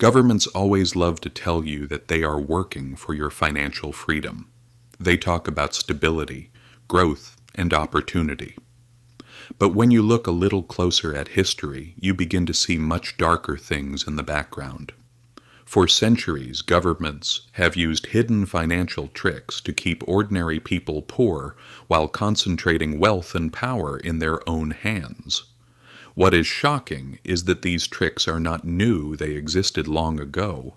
Governments always love to tell you that they are working for your financial freedom. They talk about stability, growth, and opportunity. But when you look a little closer at history, you begin to see much darker things in the background. For centuries, governments have used hidden financial tricks to keep ordinary people poor while concentrating wealth and power in their own hands. What is shocking is that these tricks are not new, they existed long ago.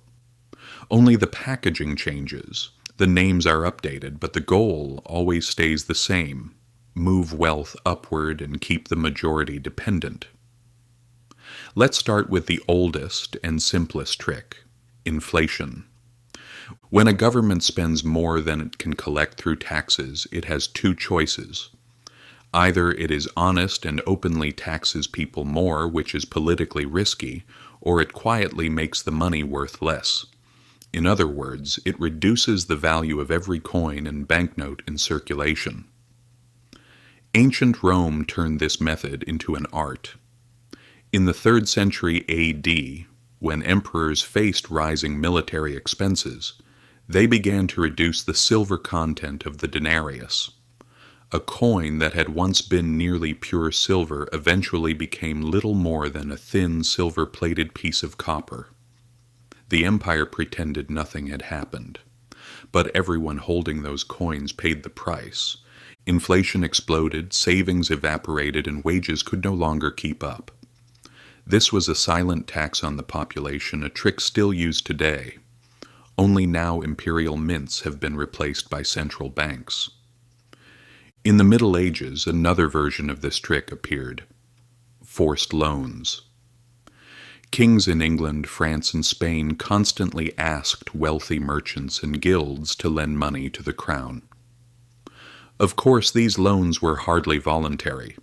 Only the packaging changes, the names are updated, but the goal always stays the same: move wealth upward and keep the majority dependent. Let's start with the oldest and simplest trick: inflation. When a government spends more than it can collect through taxes, it has two choices. Either it is honest and openly taxes people more, which is politically risky, or it quietly makes the money worth less. In other words, it reduces the value of every coin and banknote in circulation. Ancient Rome turned this method into an art. In the 3rd century AD, when emperors faced rising military expenses, they began to reduce the silver content of the denarius. A coin that had once been nearly pure silver eventually became little more than a thin silver-plated piece of copper. The empire pretended nothing had happened, but everyone holding those coins paid the price. Inflation exploded, savings evaporated, and wages could no longer keep up. This was a silent tax on the population, a trick still used today. Only now imperial mints have been replaced by central banks. In the Middle Ages, another version of this trick appeared: forced loans. Kings in England, France, and Spain constantly asked wealthy merchants and guilds to lend money to the crown. Of course, these loans were hardly voluntary.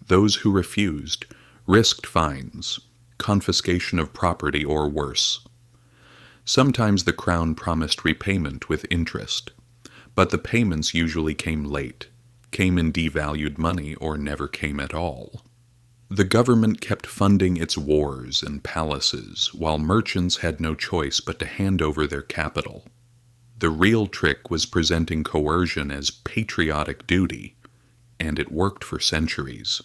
Those who refused risked fines, confiscation of property, or worse. Sometimes the crown promised repayment with interest, but the payments usually came late, came in devalued money, or never came at all. The government kept funding its wars and palaces, while merchants had no choice but to hand over their capital. The real trick was presenting coercion as patriotic duty, and it worked for centuries.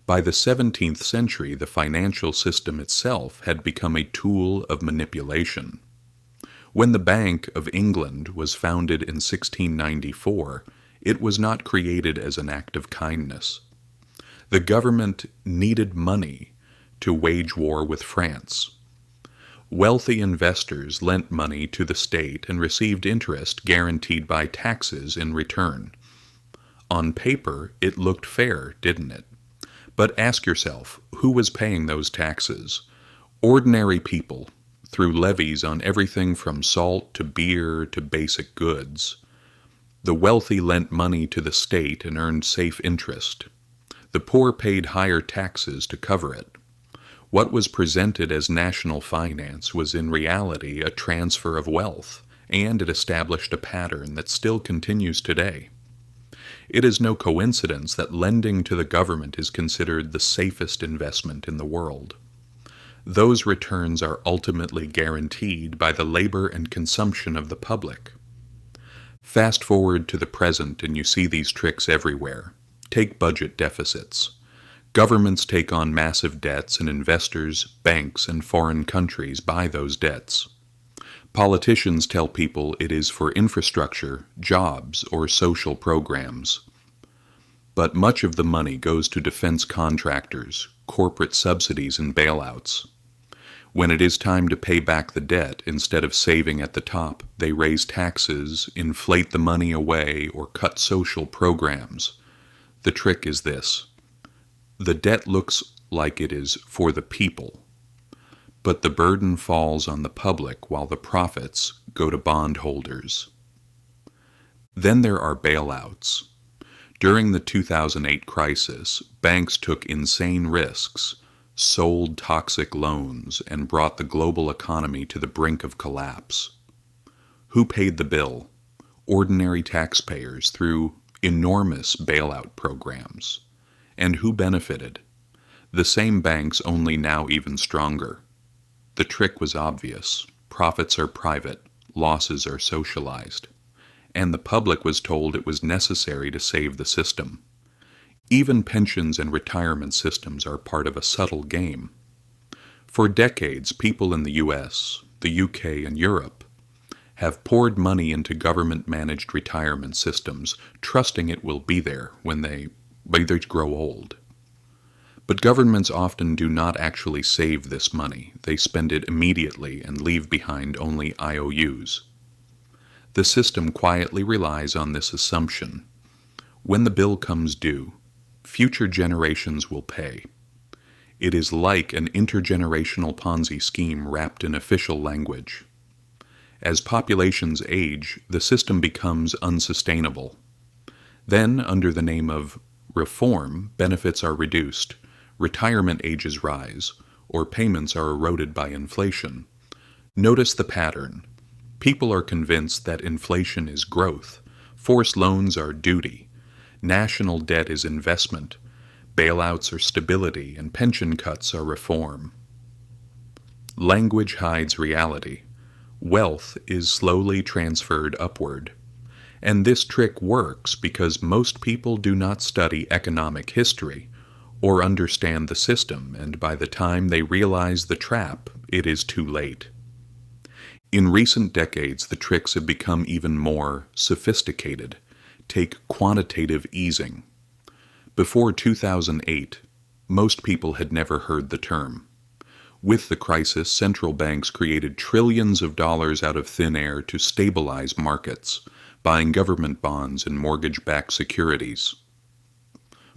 By the 17th century, the financial system itself had become a tool of manipulation. When the Bank of England was founded in 1694, it was not created as an act of kindness. The government needed money to wage war with France. Wealthy investors lent money to the state and received interest guaranteed by taxes in return. On paper, it looked fair, didn't it? But ask yourself, who was paying those taxes? Ordinary people, through levies on everything from salt to beer to basic goods. The wealthy lent money to the state and earned safe interest. The poor paid higher taxes to cover it. What was presented as national finance was in reality a transfer of wealth, and it established a pattern that still continues today. It is no coincidence that lending to the government is considered the safest investment in the world. Those returns are ultimately guaranteed by the labor and consumption of the public. Fast forward to the present and you see these tricks everywhere. Take budget deficits. Governments take on massive debts, and investors, banks, and foreign countries buy those debts. Politicians tell people it is for infrastructure, jobs, or social programs. But much of the money goes to defense contractors, corporate subsidies, and bailouts. When it is time to pay back the debt, instead of saving at the top, they raise taxes, inflate the money away, or cut social programs. The trick is this: the debt looks like it is for the people, but the burden falls on the public while the profits go to bondholders. Then there are bailouts. During the 2008 crisis, banks took insane risks, sold toxic loans, and brought the global economy to the brink of collapse. Who paid the bill? Ordinary taxpayers through enormous bailout programs. And who benefited? The same banks, only now even stronger. The trick was obvious. Profits are private, losses are socialized. And the public was told it was necessary to save the system. Even pensions and retirement systems are part of a subtle game. For decades, people in the US, the UK, and Europe have poured money into government-managed retirement systems, trusting it will be there when they grow old. But governments often do not actually save this money. They spend it immediately and leave behind only IOUs. The system quietly relies on this assumption. When the bill comes due, future generations will pay. It is like an intergenerational Ponzi scheme wrapped in official language. As populations age, the system becomes unsustainable. Then, under the name of reform, benefits are reduced, retirement ages rise, or payments are eroded by inflation. Notice the pattern. People are convinced that inflation is growth, forced loans are duty, national debt is investment, bailouts are stability, and pension cuts are reform. Language hides reality. Wealth is slowly transferred upward. And this trick works because most people do not study economic history or understand the system, and by the time they realize the trap, it is too late. In recent decades, the tricks have become even more sophisticated. Take quantitative easing. Before 2008, most people had never heard the term. With the crisis, central banks created trillions of dollars out of thin air to stabilize markets, buying government bonds and mortgage-backed securities.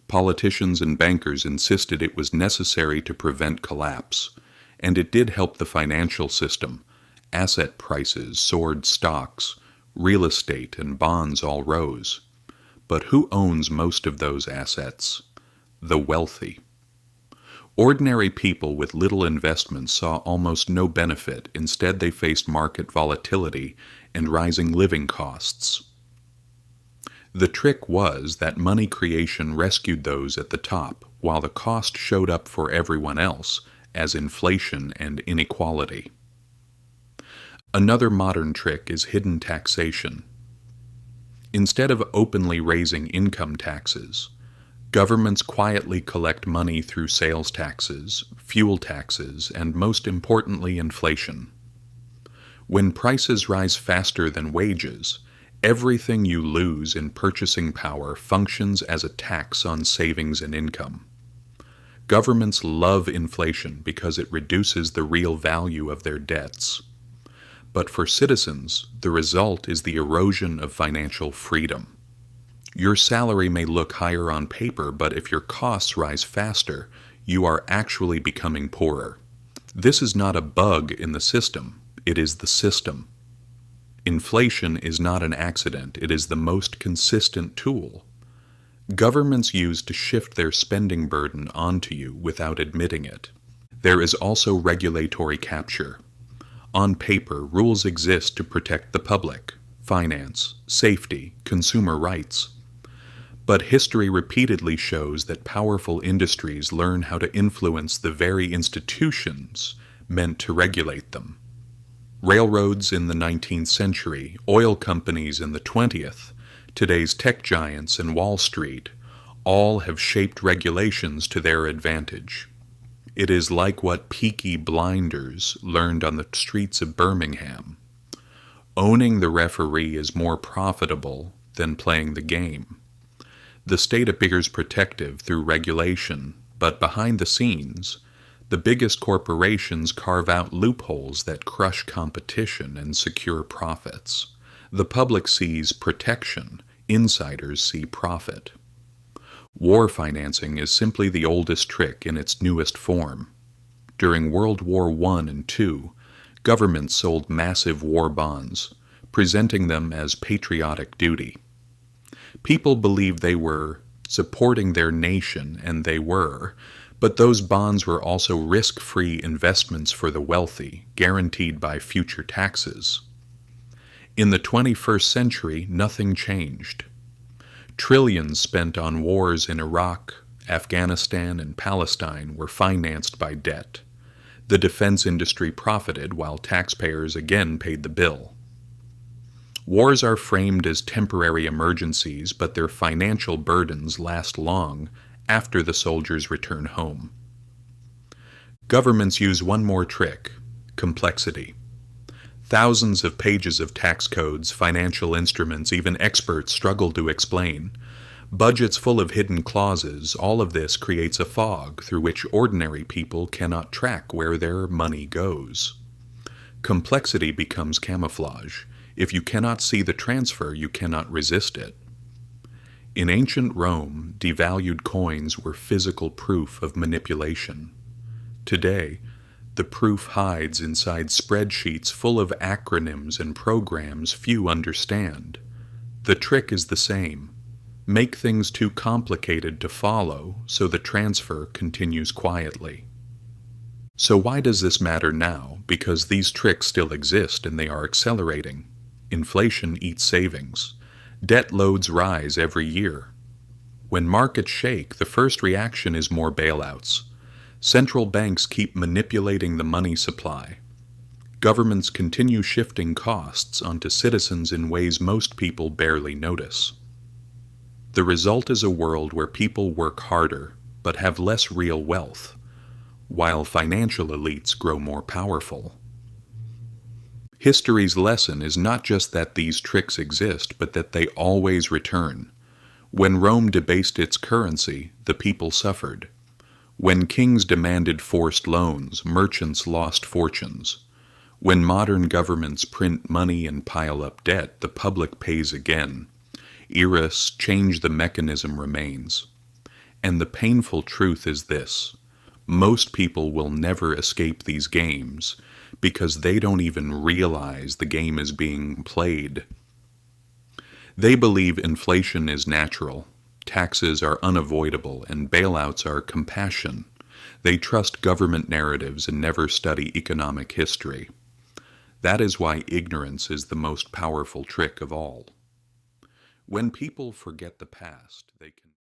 Politicians and bankers insisted it was necessary to prevent collapse, and it did help the financial system. Asset prices soared, stocks, real estate, and bonds all rose. But who owns most of those assets? The wealthy. Ordinary people with little investment saw almost no benefit. Instead, they faced market volatility and rising living costs. The trick was that money creation rescued those at the top, while the cost showed up for everyone else as inflation and inequality. Another modern trick is hidden taxation. Instead of openly raising income taxes, governments quietly collect money through sales taxes, fuel taxes, and most importantly, inflation. When prices rise faster than wages, everything you lose in purchasing power functions as a tax on savings and income. Governments love inflation because it reduces the real value of their debts. But for citizens, the result is the erosion of financial freedom. Your salary may look higher on paper, but if your costs rise faster, you are actually becoming poorer. This is not a bug in the system, it is the system. Inflation is not an accident, it is the most consistent tool. Governments use to shift their spending burden onto you without admitting it. There is also regulatory capture. On paper, rules exist to protect the public, finance, safety, consumer rights. But history repeatedly shows that powerful industries learn how to influence the very institutions meant to regulate them. Railroads in the 19th century, oil companies in the 20th, today's tech giants and Wall Street, all have shaped regulations to their advantage. It is like what Peaky Blinders learned on the streets of Birmingham. Owning the referee is more profitable than playing the game. The state appears protective through regulation, but behind the scenes, the biggest corporations carve out loopholes that crush competition and secure profits. The public sees protection, insiders see profit. War financing is simply the oldest trick in its newest form. During World War I and II, governments sold massive war bonds, presenting them as patriotic duty. People believed they were supporting their nation, and they were, but those bonds were also risk-free investments for the wealthy, guaranteed by future taxes. In the 21st century, nothing changed. Trillions spent on wars in Iraq, Afghanistan, and Palestine were financed by debt. The defense industry profited while taxpayers again paid the bill. Wars are framed as temporary emergencies, but their financial burdens last long after the soldiers return home. Governments use one more trick: complexity. Thousands of pages of tax codes, financial instruments, even experts struggle to explain. Budgets full of hidden clauses, all of this creates a fog through which ordinary people cannot track where their money goes. Complexity becomes camouflage. If you cannot see the transfer, you cannot resist it. In ancient Rome, devalued coins were physical proof of manipulation. Today, the proof hides inside spreadsheets full of acronyms and programs few understand. The trick is the same. Make things too complicated to follow so the transfer continues quietly. So why does this matter now? Because these tricks still exist and they are accelerating. Inflation eats savings. Debt loads rise every year. When markets shake, the first reaction is more bailouts. Central banks keep manipulating the money supply. Governments continue shifting costs onto citizens in ways most people barely notice. The result is a world where people work harder but have less real wealth, while financial elites grow more powerful. History's lesson is not just that these tricks exist, but that they always return. When Rome debased its currency, the people suffered. When kings demanded forced loans, merchants lost fortunes. When modern governments print money and pile up debt, the public pays again. Eras change, the mechanism remains. And the painful truth is this: most people will never escape these games because they don't even realize the game is being played. They believe inflation is natural, taxes are unavoidable, and bailouts are compassion. They trust government narratives and never study economic history. That is why ignorance is the most powerful trick of all. When people forget the past, they can